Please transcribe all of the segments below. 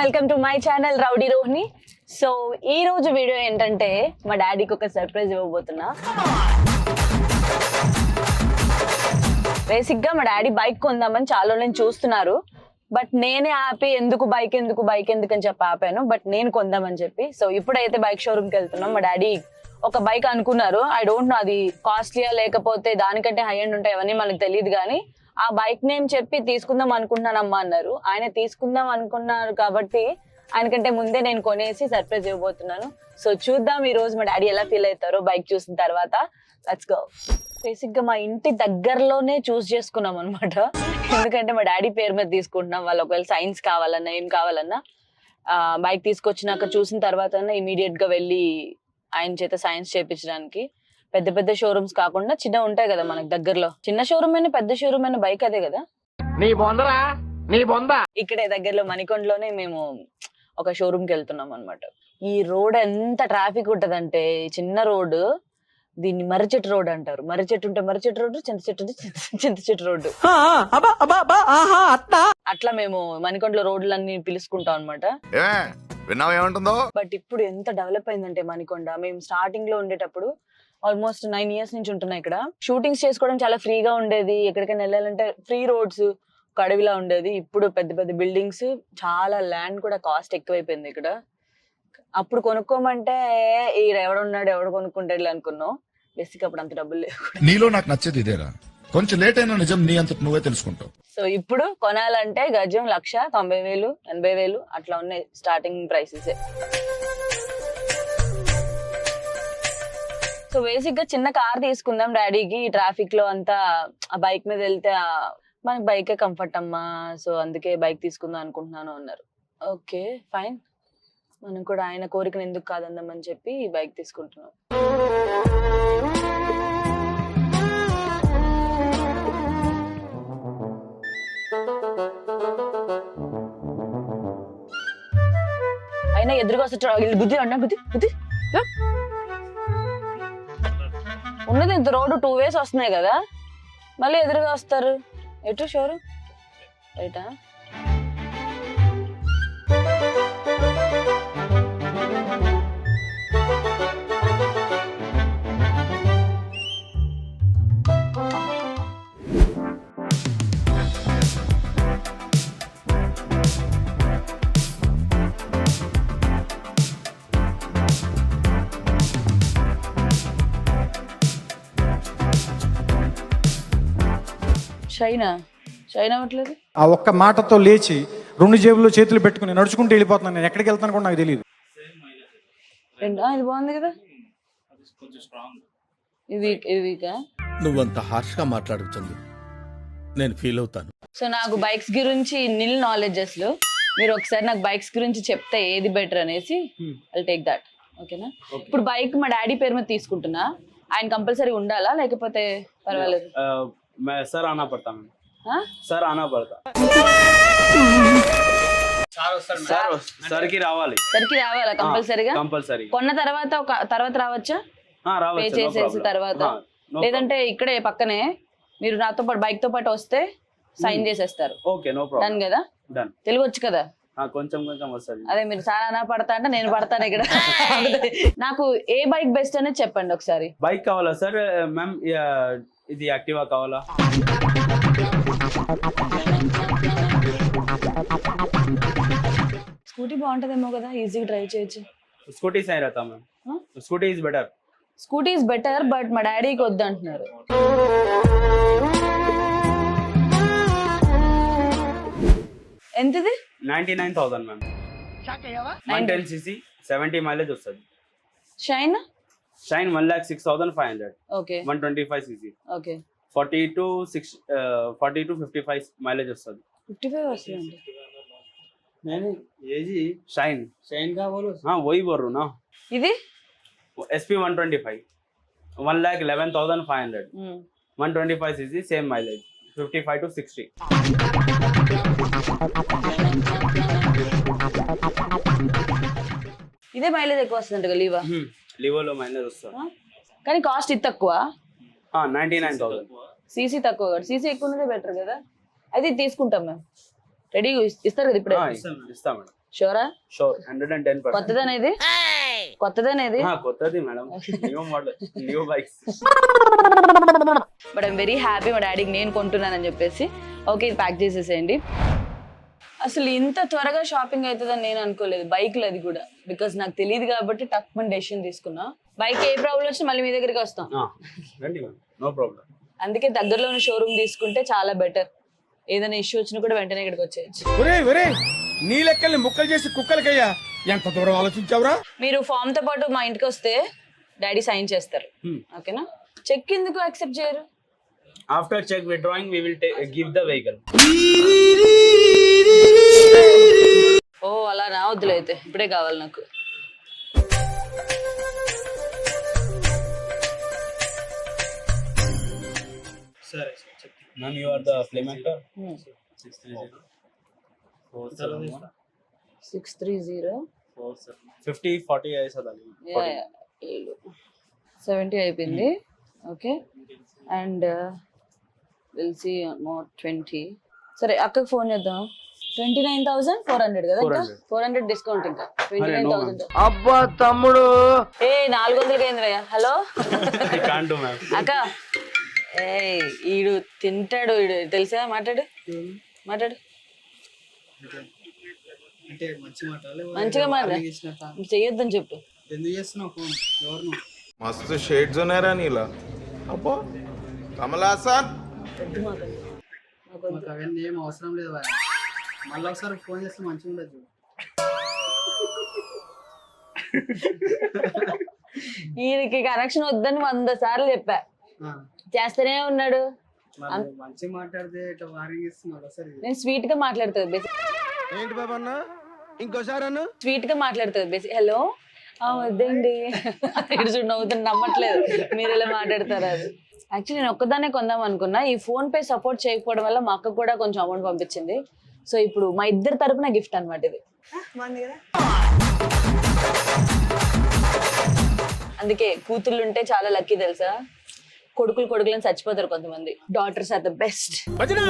Welcome to my channel rowdy Rohini. So ఈ రోజు video ఏంటంటే మా డాడీకి ఒక సర్ప్రైజ్ ఇవ్వబోతున్నా. బేసిక్ గా మా డాడీ బైక్ కొందామని చాలా నేను చూస్తున్నారు. బట్ నేనే ఆపి ఎందుకు బైక్ అని చెప్పి ఆపాను. బట్ నేను కొందామని చెప్పి సో ఇప్పుడైతే బైక్ షోరూమ్కి వెళ్తున్నాం. మా డాడీ ఒక బైక్ అనుకున్నారు. ఐ డోంట్ నో అది కాస్ట్లీయా లేకపోతే దానికంటే హై ఎండ్ ఉంటాయి అవన్నీ మనకు తెలియదు. కానీ ఆ బైక్ నేమ్ చెప్పి తీసుకుందాం అనుకుంటున్నానమ్మా అన్నారు. ఆయన తీసుకుందాం అనుకున్నారు కాబట్టి ఆయనకంటే ముందే నేను కొనేసి సర్ప్రైజ్ ఇవ్వబోతున్నాను. సో చూద్దాం ఈ రోజు మా డాడీ ఎలా ఫీల్ అవుతారో బైక్ చూసిన తర్వాత. Let's go. బేసిక్ గా మా ఇంటి దగ్గరలోనే చూస్ చేసుకున్నాం అనమాట. ఎందుకంటే మా డాడీ పేరు మీద తీసుకుంటున్నాం. వాళ్ళు ఒకవేళ సైన్స్ కావాలన్నా ఏం కావాలన్నా బైక్ తీసుకొచ్చినాక చూసిన తర్వాత ఇమీడియట్ గా వెళ్ళి ఆయన చేత సైన్స్ చేయించడానికి. పెద్ద పెద్ద షోరూమ్స్ కాకుండా చిన్న ఉంటాయి కదా మనకు దగ్గరలో. చిన్న షోరూమ్ అయినా పెద్ద షోరూమ్ అయినా బైక్ అదే కదా. ఇక్కడే దగ్గరలో మణికొండలోనే మేము ఒక షోరూమ్ కి వెళ్తున్నాం అనమాట. ఈ రోడ్ ఎంత ట్రాఫిక్ ఉంటదంటే చిన్న రోడ్డు, దీన్ని మర్రి రోడ్ అంటారు. మర్రి చెట్టు ఉంటే మర్రి చెట్టు రోడ్డు, చింత చెట్టు ఉంటే చింత చెట్టు రోడ్డు. అట్లా మేము మణికొండలో రోడ్లన్నీ పిలుచుకుంటాం అనమాట. బట్ ఇప్పుడు ఎంత డెవలప్ అయిందంటే మణికొండ, మేము స్టార్టింగ్ లో ఉండేటప్పుడు ఆల్మోస్ట్ 9 years నుంచి ఉంటున్నా ఇక్కడ. షూటింగ్స్ చేసుకోవడం చాలా ఫ్రీగా ఉండేది. ఎక్కడికైనా వెళ్ళాలంటే ఫ్రీ రోడ్స్, ఒక అడవిలా ఉండేది. ఇప్పుడు పెద్ద పెద్ద బిల్డింగ్స్, చాలా ల్యాండ్ కూడా కాస్ట్ ఎక్కువైపోయింది ఇక్కడ. అప్పుడు కొనుక్కోమంటే ఎవడు కొనుక్కుంటాడు అనుకున్నాం. బేసిక్ అప్పుడు అంత డబ్బులు లేవు. నీలో నాకు నచ్చేది ఇదేరా, కొంచెం లేట్ అయినా నిజం నీ అంత నువ్వే తెలుసుకుంటావు. సో ఇప్పుడు కొనాలంటే గజం 1,90,000 80,000 అట్లా ఉన్నాయి స్టార్టింగ్ ప్రైసెస్. సో బేసిక్ గా చిన్న కార్ తీసుకుందాం డాడీకి. ట్రాఫిక్ లో అంతా ఆ బైక్ మీద వెళ్తే మనకి బైకే కంఫర్ట్ అమ్మా, సో అందుకే బైక్ తీసుకుందాం అనుకుంటున్నాను అన్నారు. ఓకే ఫైన్, మనం కూడా ఆయన కోరికను ఎందుకు కాదందామని చెప్పి ఈ బైక్ తీసుకుంటున్నాం. అయినా ఎదురుగా వస్తే బుద్ధి అన్నా బుద్ధి ఉన్నది ఇంత రోడ్డు 2 ways వస్తున్నాయి కదా, మళ్ళీ ఎదురుగా వస్తారు. ఎటు షోరు రైటా? షైన్ అవ్వట్లేదు. ఆ ఒక్క మాటతో లేచి 2 జేబుల్లో చేతులు పెట్టుకుని నడుచుకుంటూ వెళ్ళిపోతున్నాను. నేను ఎక్కడికి వెళ్తాను కూడా నాకు తెలియదు. ఇది బాగుంది కదా. ఇది నువ్వంత హార్ష్ గా మాట్లాడుతుంది, నేను ఫీల్ అవుతాను. సో నాకు బైక్స్ గురించి నిల్ నాలెడ్జెస్ లో మీరు ఒకసారి నాకు బైక్స్ గురించి చెప్తే ఏది బెటర్ అనేసి ఐల్ టేక్ దట్. ఓకేనా? ఇప్పుడు బైక్ మా డాడీ పేరు మీద తీసుకుంటున్నా. ఆయన కంపల్సరీ ఉండాలా లేకపోతే పర్వాలేదు? सर आना पड़ता है, सर आना पड़ता सर की रावाली కంపల్సరీగా. కొన్న తర్వాత రావచ్చా? పే చేసేసి తర్వాత, లేదంటే ఇక్కడే పక్కనే మీరు నాతో పాటు బైక్ తో పాటు వస్తే సైన్ చేసేస్తారు. Okay no problem. డన్ కదా? డన్. తెలుగు వచ్చు కదా? కొంచెం వస్తుంది. అదే మీరు చాలా పడతా అంటే నేను పడతాను ఇక్కడ. నాకు ఏ బైక్ బెస్ట్ అనేది చెప్పండి ఒకసారి. బైక్ కావాలా సార్? మ్యామ్ ఇది యాక్టివా కావాలా? స్కూటీ బాగుంటదేమో కదా, ఈజీగా డ్రైవ్ చేయొచ్చు. స్కూటీ సై రహతా ma'am, Scooty is better. Scooty is better but మా డాడీకి వద్దు అంటున్నారు. ఎంతది? 99,000 మ్యామ్. 110cc 70 మైలేజ్ వస్తుంది. Shine 1,06,500. Okay. 125cc. Okay. 40 to 55 mileage వస్తుంది. 55 వస్తుంది. शाइन का बोलो? हाँ वही बोल रहा हूँ ना. ఇది SP 125 1,11,500. 125cc same mileage 55 to 60. ఇదే మైలేజ్ ఎక్కువ వస్తుంది లీవా? లీవోలో మైలేజ్ వస్తుంది కానీ కాస్ట్ ఇది తక్కువ. 99,000. సీసీ తక్కువ, సీసీ ఎక్కువ ఉన్నదే బెటర్ కదా. అయితే తీసుకుంటాం మేము. రెడీ ఇస్తారు కదా ఇప్పుడే? ఇస్తాం మేడం. షూరా? షోర్ 110%. కొత్తదనేది కొత్తదనేది కొత్తది madam, new model, new bikes. But I'm very happy మా డాడీకి నేను కొంటున్నానని చెప్పేసి. ఓకే, ఇది ప్యాక్ చేసేసేయండి. అసలు ఇంత త్వరగా షాపింగ్ అవుతుందని నేను అనుకోలేదు, బైక్లు అది కూడా. బికాస్ నాకు తెలియదు కాబట్టి టక్మన్ డెసిషన్ తీసుకున్నా. బైక్ ఏ ప్రాబ్లం వచ్చినా మళ్ళీ మీ దగ్గరికి వస్తాం. రండి మేడం, నో ప్రాబ్లం. అందుకే దగ్గరలో ఉన్న షోరూమ్ తీసుకుంటే చాలా బెటర్. ఏదైనా ఇష్యూ వచ్చినా కూడా వెంటనే ఇక్కడికి వచ్చేయచ్చు. నీ లెక్కల్ని ముక్కలు చేసి కుక్కలకయ్యా ఎంత దూరం ఆలోచించావురా. మీరు ఫామ్ తో పాటు మా ఇంటికి వస్తే డాడీ సైన్ చేస్తారు. ఓకేనా? చెక్ ఎందుకు యాక్సెప్ట్ చేయరు? After check withdrawing we will give the vehicle. ఓ అలా నా వద్దులే, అయితే ఇప్పుడే కావాలి నాకు. సరే ma'am, you are the flame actor. 630 50 40 ऐसा था. 70 అయిపోయింది. Okay, and will see more 20. సరే అక్కకి ఫోన్ చేద్దాం. 29,400 కదా, ఇంకా 400 డిస్కౌంట్, ఇంకా 29,000. అబ్బా తమ్ముడు, 400 అయింది భయ్యా. Hello I can't do ma'am. అక్క, ఈడు తింటాడు, ఈడు తెలుసా? మాట్లాడు మాట్లాడు, అంటే మంచి మాటలు మంచిగా మాట్లాడు, చెయ్యొద్దని చెప్పు. ఎందుకు చేస్తున్నావు ఫోన్? ఎవరు? मस्त शेड जो नाही राणीला अप्पा कमला असा మాకు అవన్నీ ఏం అవసరం లేదు బాయ్. మళ్ళీ ఒకసారి ఫోన్ చేస్తే మంచిగా ఉండదు. ఈయనకి కనెక్షన్ వద్దని 100 సార్లు చెప్పా, చేస్తూనే ఉన్నాడు. మంచిగా మాట్లాడితే ఇట్లా వార్నింగ్ ఇస్తున్నాడు. ఒకసారి నేను స్వీట్ గా మాట్లాడుతుంది బేసిక్, ఏంటి బాబా అన్న ఇంకోసారి అన్న స్వీట్ గా మాట్లాడుతుంది బేసిక్. హలో వద్దండి ఇటు చూడు నవ్వుతుంది, నమ్మట్లేదు మీరు ఇలా మాట్లాడతారు. అది యాక్చువల్లీ నేను ఒక్కదానే కొందాం అనుకున్నా. ఈ ఫోన్ పే సపోర్ట్ చేయకపోవడం వల్ల మా అక్క కూడా కొంచెం అమౌంట్ పంపించింది. సో ఇప్పుడు మా ఇద్దరు తరపున గిఫ్ట్ అనమాట ఇది. అందుకే కూతుళ్ళు ఉంటే చాలా లక్కీ తెలుసా. కొడుకులని చచ్చిపోతారు కొంతమంది. Daughters are the best. భజన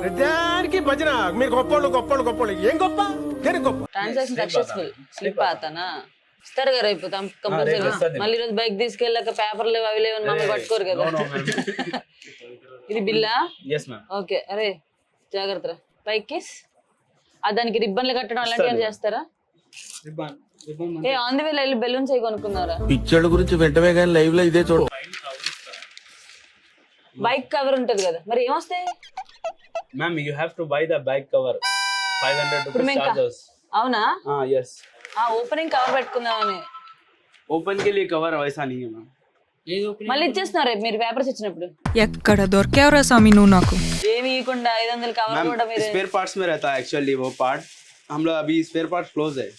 ప్రతిదానికి భజన. మీరు గొప్పోళ్ళు గొప్పోళ్ళు గొప్పోళ్ళు. ఏం గొప్ప దేనికి గొప్ప? Transaction successful. స్లిప్ ఆతానా ఇస్తారు కదా రేపు కంపల్సరీ. మళ్ళీ రోజు బైక్ తీసుకెళ్ళాక పేపర్లు అవి లేవని మమ్మల్ని పట్టుకోరు కదా. ఇది బిల్లా? Yes ma'am. ఓకే. అరే జాగ్రత్త, బైక్ కిస్. దానికి రిబ్బన్లు కట్టడం అలాంటివి చేస్తారా? రిబ్బన్ ఆన్ ది వే వెళ్ళి బెలూన్స్ అవి కొనుక్కున్నారా? పిక్చర్ గురించి వెంటనే కానీ లైవ్ లో ఇదే చూడు. బైక్ కవర్ ఉంటది కదా, మరి ఏమొస్తాయి? Ma'am, you have to buy the bike cover. 500 rupees charges. అవునా? Yes. ఓపెనింగ్ కవర్ పెట్టుకుందామని. ओपन के लिए कवर वैसा नहीं है मैम. మళ్ళీ ఇచ్చేస్తున్నారు రేపు మీరు పేపర్స్ ఇచ్చినప్పుడు. ఎక్కడ దొరికావురా స్వామి నువ్వు నాకు? ఏమి ఇవ్వకుండా 500 కవర్ కూడా మీరు. स्पेयर पार्ट्स में रहता है एक्चुअली वो पार्ट. हम लोग अभी स्पेयर पार्ट क्लोज है.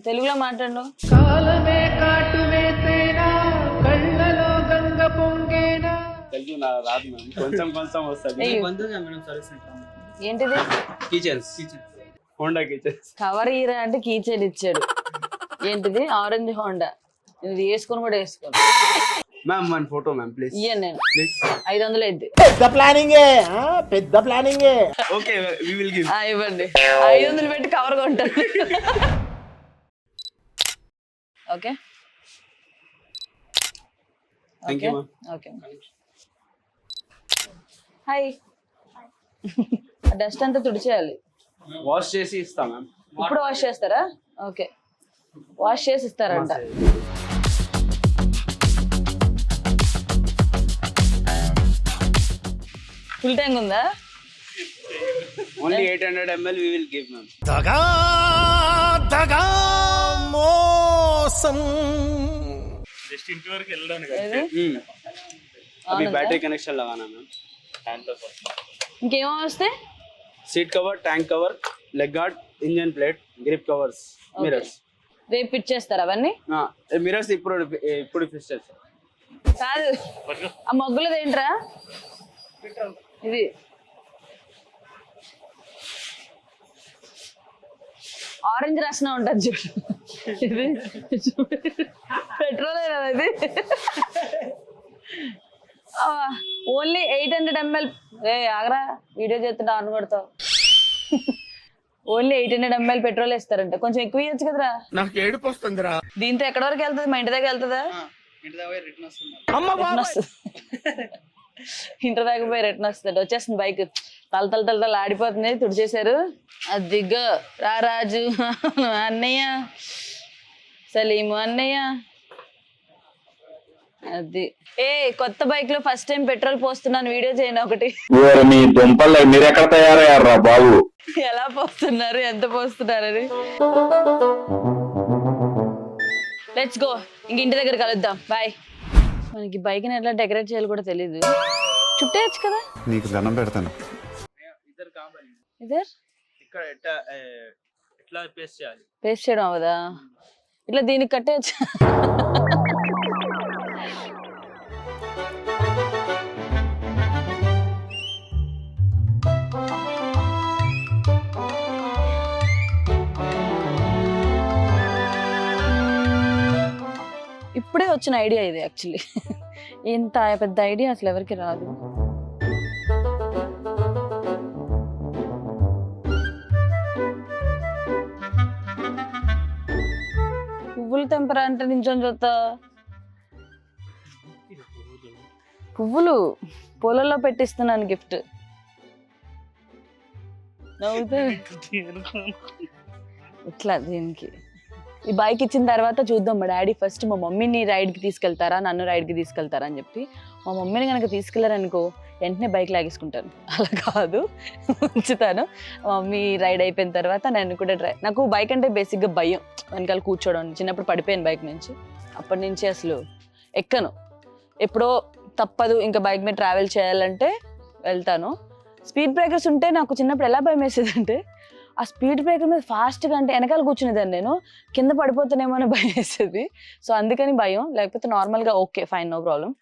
తెలుగులో మాట్లాడు. తెలుగు నా రాదు మ్యామ్, కొంచెం కొంచెం వస్తుంది. బంధుగా మేడం సర్వీస్ సెంటర్. ఏంటిది? Keychains, Honda keychains. కవర్ ఇరా అంటే కీచైన్ ఇచ్చాడు. ఏంటిది? Orange Honda. ఇది వేసుకొని కూడా వేసుకోను. Ma'am one photo ma'am please. ఇయ్య నేను ప్లీజ్. 500 అయింది. పెద్ద planning. Okay we will give. ఇవ్వండి. 500 పెట్టి కవర్ కొంటాను. Okay thank you ma'am. Okay. Hi. Dust అంతా తుడిచేయాలి. వాష్ చేసి ఇస్తా మ్యామ్. ఇప్పుడు వాష్ చేస్తారా? ఓకే, వాష్ చేసి ఇస్తారంట. ఫుల్ ట్యాంక్ ఉందా? Only 800 ml we will give ma'am. దగా మోసం. अभी बैटरी कनेक्शन लगाना मैम. ఇంకేమో వస్తే? Seat cover, tank cover, leg guard, engine plate, grip covers, mirrors. రేపు ఫిట్ చేస్తారా అవన్నీ? మిరర్స్ ఇప్పుడు ఫిక్స్ చేస్తారు. కాదు, ఆ మగ్గులది ఏంట్రా ఇది? ఆరెంజ్ రసన ఉంటుంది చూడు, ఇది పెట్రోల్ ఇది. Only 800 ml. ఆగరా, వీడియో చేస్తుంటే ఆన్ కొడతావు. ఓన్లీ 800 ml పెట్రోల్ వేస్తారంట. కొంచెం ఎక్కువ ఇవ్వచ్చు కదరా. నాకు ఏడుపు వస్తుందిరా. దీంతో ఎక్కడి వరకు వెళ్తుంది? మా ఇంటి దాకా వెళ్తుందా? ఇంటి దగ్గర రిటర్న్ వస్తుంది. రిటర్న్ వస్తుంది. ఇంటి దాకా పోయి రిటర్న్ వస్తుంది. వచ్చేస్తుంది బైక్. తల ఆడిపోతుంది. తుడిచేశారు. అదిగో రారాజు అన్నయ్య, సలీము అన్నయ్య. అది కొత్త బైక్ లో ఫస్ట్ టైం పెట్రోల్ పోస్తున్నాను, వీడియో చేయను ఒకటి. మీ దుంపల్లో మీరు ఎక్కడ తయారయ్యారా బాబు? ఎలా పోస్తున్నారు, ఎంత పోస్తున్నారని. లెట్స్ గో, ఇంక ఇంటి దగ్గర కలుద్దాం. బాయ్. మనకి బైక్ ని ఎట్లా డెకరేట్ చేయాలి కూడా తెలీదు. చుట్టేయచ్చు కదా. నీకు దండం పెడతాను. ఇద్దరు కావాలి. ఇద్దరు ఇక్కడ ఎట్లా పేస్ట్ చేయాలి? పేస్ట్ చేయడం అవదా? ఇట్లా దీనికి కట్టేయచ్చు. ఇప్పుడే వచ్చిన ఐడియా ఇది యాక్చువల్లీ. ఇంత పెద్ద ఐడియా అసలు ఎవరికి రాదు. పువ్వులు తెంపరా అంటే నించొని చూస్తా. పువ్వులు పొలంలో పెట్టిస్తున్నాను గిఫ్ట్. ఇట్లా దీనికి ఈ బైక్ ఇచ్చిన తర్వాత చూద్దాం. మా డాడీ ఫస్ట్ మా మమ్మీని రైడ్కి తీసుకెళ్తారా, నన్ను రైడ్కి తీసుకెళ్తారా అని చెప్పి. మా మమ్మీని కనుక తీసుకెళ్లారనుకో వెంటనే బైక్ లాగేసుకుంటాను. అలా కాదు, ఉంచుతాను. మా మమ్మీ రైడ్ అయిపోయిన తర్వాత నేను కూడా నాకు బైక్ అంటే బేసిక్గా భయం, వెనకాల కూర్చోవడం. చిన్నప్పుడు పడిపోయాను బైక్ నుంచి. అప్పటి నుంచి అసలు ఎక్కను. ఎప్పుడో తప్పదు ఇంకా బైక్ మీద ట్రావెల్ చేయాలంటే వెళ్తాను. స్పీడ్ బ్రేకర్స్ ఉంటే నాకు చిన్నప్పుడు ఎలా భయం వేసేది అంటే, ఆ స్పీడ్ బ్రేకర్ మీద ఫాస్ట్గా అంటే వెనకాల కూర్చునేదాన్ని నేను, కింద పడిపోతానేమో అని భయం వేసేది. సో అందుకని భయం. లేకపోతే నార్మల్గా ఓకే, ఫైన్, నో ప్రాబ్లం.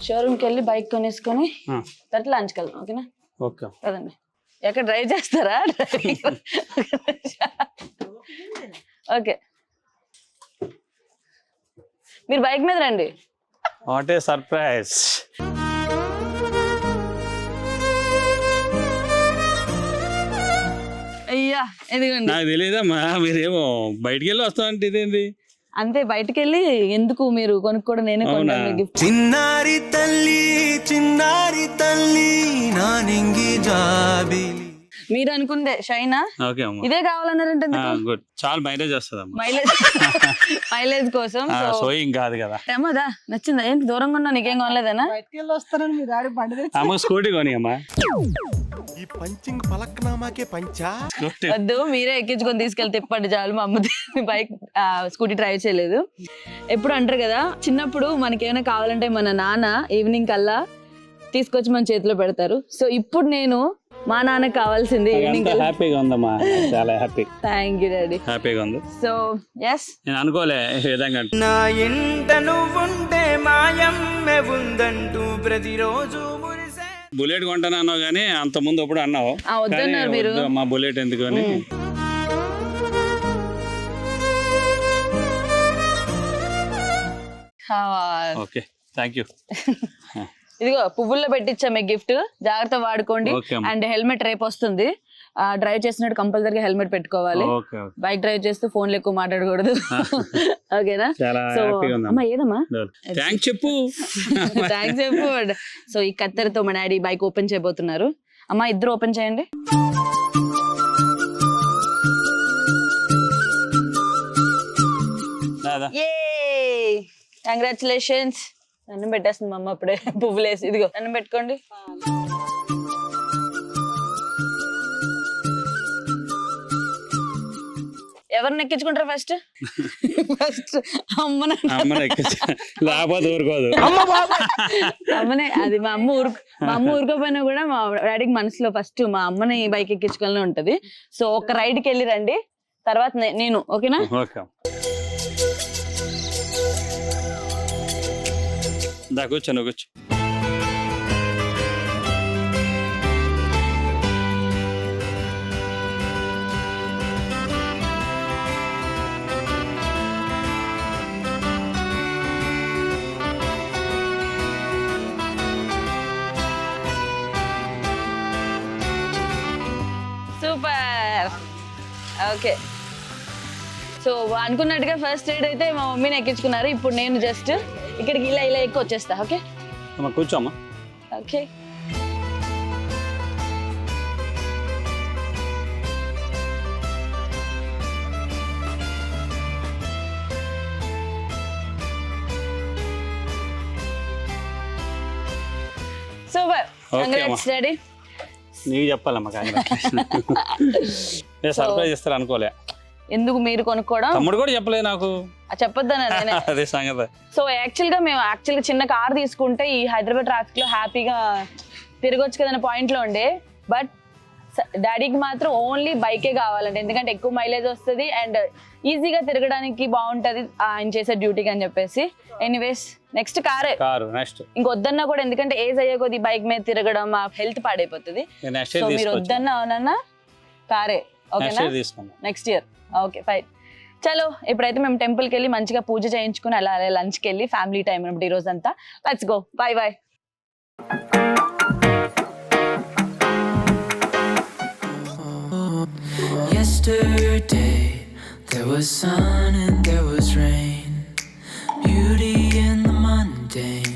షోరూమ్కి వెళ్ళి బైక్ కొనేసుకొని తర్వాత లంచ్కి వెళ్దాం. ఓకేనా? ఓకే. కదండి. ఎక్కడ డ్రైవ్ చేస్తారా? ఓకే, మీరు బైక్ మీద రండి. What a surprise. అయ్యా ఎదిగండి. నాకు తెలియదమ్మా, మీరేమో బయటికి వెళ్ళి వస్తామంటే ఇదేంది? అంతే, బయటకు వెళ్ళి ఎందుకు మీరు కొనుక్కోవడం, నేనే కొన్నాను గిఫ్ట్. చిన్నారి తల్లి నా నింగి జాబిలి. మీరు అనుకుందే షైనా, ఓకే అమ్మా, ఇదే కావాలన్నారంటే గుడ్. చాలా మైలేజ్ వస్తుందమ్మా. మైలేజ్ కోసం. సోయింగ్ కాదు కదా. ఏమోదా నచ్చిందా? ఏంటి దూరంగా ఉన్నా, నీకేం కొనలేదనా? బయటికి వెళ్ళి వస్తానని మీ డాడీ బండి తెచ్చి అమ్మ స్కూటీ కొని అమ్మా. ఈ పంచింగ్ పలక్నామాకే పంచా. వద్దు, మీరే ఎక్కించుకొని తీసుకెళ్తే ఇప్పటి చాలు. మా అమ్మ బైక్ స్కూటీ డ్రైవ్ చేయలేదు. ఎప్పుడు అంటారు కదా, చిన్నప్పుడు మనకేమైనా కావాలంటే మన నాన్న ఈవినింగ్ కల్లా తీసుకొచ్చి మన చేతిలో పెడతారు. సో ఇప్పుడు నేను మా నాన్నకి కావాల్సింది ఈవినింగ్. హ్యాపీగా ఉందమ్మా, చాలా హ్యాపీ. Thank you daddy. హ్యాపీగా ఉంది. సో ఎస్, నేను అనుకోలే ఈ విధంగా. నా ఇంట నువ్వుంటే మాయమ్మె ఉందంటూ ప్రతిరోజు మురిసే. బుల్లెట్ కొంటాను అన్నావు కానీ అంత ముందు అప్పుడు అన్నావు. వద్దన్నారు మీరు. మా బుల్లెట్ ఎందుకు అని. Okay, thank you. ఇదిగో పువ్వుల్లో పెట్టించా మీకు గిఫ్ట్, జాగ్రత్త వాడుకోండి. అండ్ హెల్మెట్ రేపు వస్తుంది. డ్రైవ్ చేసినట్టు కంపల్సరీగా హెల్మెట్ పెట్టుకోవాలి. బైక్ డ్రైవ్ చేస్తూ ఫోన్లు ఎక్కువ మాట్లాడకూడదు. ఓకేనా? సో అమ్మా ఏదమ్మా థ్యాంక్స్ చెప్పు. థ్యాంక్స్ చెప్పు. సో ఈ కత్తెరతో మా డాడీ బైక్ ఓపెన్ చేయబోతున్నారు. అమ్మా ఇద్దరు ఓపెన్ చేయండి. కంగ్రాచులేషన్స్. అన్నం పెట్టేస్తుంది మా అమ్మ అప్పుడే పువ్వులు వేసి. ఇదిగో అన్నం పెట్టుకోండి. ఎవరిని ఎక్కించుకుంటారు ఫస్ట్? ఫస్ట్ అమ్మనే. లేకపోతే ఊరుకోదు. అమ్మనే. అది మా అమ్మ ఊరుకోపోయినా కూడా మా డాడీకి మనసులో ఫస్ట్ మా అమ్మని బైక్ ఎక్కించుకోవాలని ఉంటది. సో ఒక రైడ్కి వెళ్ళి రండి, తర్వాత నేను. ఓకేనా? ఓకే. దా కూర్చో, నువ్వు కూర్చో. సూపర్. ఓకే, సో అనుకున్నట్టుగా ఫస్ట్ రైడ్ అయితే మా మమ్మీని ఎక్కించుకున్నారు. ఇప్పుడు నేను జస్ట్ ఇక్కడికి ఇలా ఎక్కి వచ్చేస్తా. ఓకే అమ్మ కూర్చోమ్మా. ఓకే. సూపర్. Congrats daddy. నీకు చెప్పాలమ్మా కంగ్రాట్యులేషన్. సర్ప్రైజ్ ఇస్తారు అనుకోలే. ఎందుకు మీరు కొనుక్కోవడం? తమ్ముడు కూడా చెప్పలేదు నాకు. చెప్పొద్దన్నా నేనే. అదే సంగతి. సో యాక్చువల్గా మేము చిన్న కార్ తీసుకుంటే ఈ హైదరాబాద్ ట్రాఫిక్ లో హ్యాపీగా తిరగొచ్చు కదన్న పాయింట్ లో ఉండే. బట్ డాడీకి మాత్రం ఓన్లీ బైకే కావాలంటే, ఎందుకంటే ఎక్కువ మైలేజ్ వస్తుంది అండ్ ఈజీగా తిరగడానికి బాగుంటది ఆయన చేసే డ్యూటీకి అని చెప్పేసి. ఎనీవేస్ నెక్స్ట్ కారే. నెక్స్ట్ ఇంకొద్దన్నా కూడా, ఎందుకంటే ఏజ్ అయ్యే కొద్ది బైక్ మీద తిరగడం మా హెల్త్ పాడైపోతుంది. సో మీరు వద్దన్నా అవునన్నా కారే. ఓకేనా? Next year. Okay fine. చలో ఇప్పుడైతే మేము టెంపుల్కి వెళ్ళి మంచిగా పూజ చేయించుకుని అలా లంచ్కి వెళ్ళి ఫ్యామిలీ టైం అన్నప్పుడు ఈ రోజు అంతా. Let's go. By by. Yesterday there was sun and there was rain, beauty in the mundane.